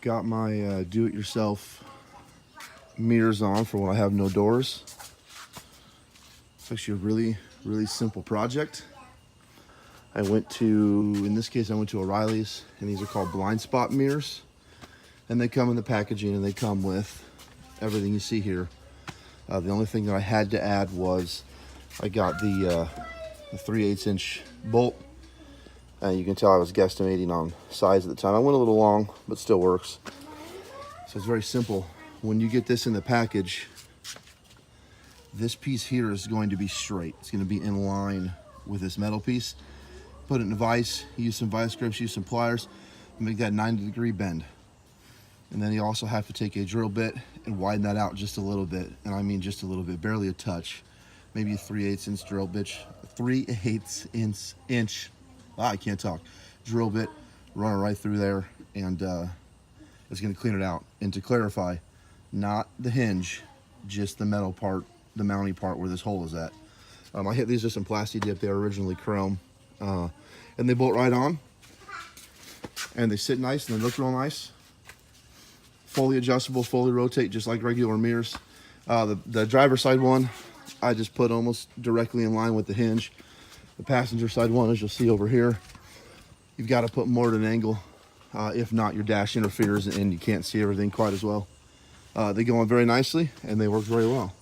Got my do-it-yourself mirrors on for when I have no doors. It's actually a really simple project. I went to, in this case, I went to O'Reilly's, and these are called blind spot mirrors. And they come in the packaging, and they come with everything you see here. The only thing that I had to add was I got the 3/8 inch bolt. You can tell I was guesstimating on size at the time. I went a little long, but still works. So it's very simple. When you get this in the package, this piece here is going to be straight. It's going to be in line with this metal piece. Put it in a vise, use some vice grips, use some pliers, and make that 90-degree bend. And then you also have to take a drill bit and widen that out just a little bit. And I mean just a little bit, barely a touch. Maybe a 3/8 inch drill bit, 3/8 inch, I can't talk, drill bit, run it right through there, and it's gonna clean it out. And to clarify, not the hinge, just the metal part, the mounting part where this hole is at. I hit these with some plasti dip. They were originally chrome, and they bolt right on, and they sit nice and they look real nice. Fully adjustable, fully rotate, just like regular mirrors. The driver's side one, I just put almost directly in line with the hinge. The passenger side one, as you'll see over here, you've got to put more at an angle. If not, your dash interferes and you can't see everything quite as well. They go on very nicely and they work very well.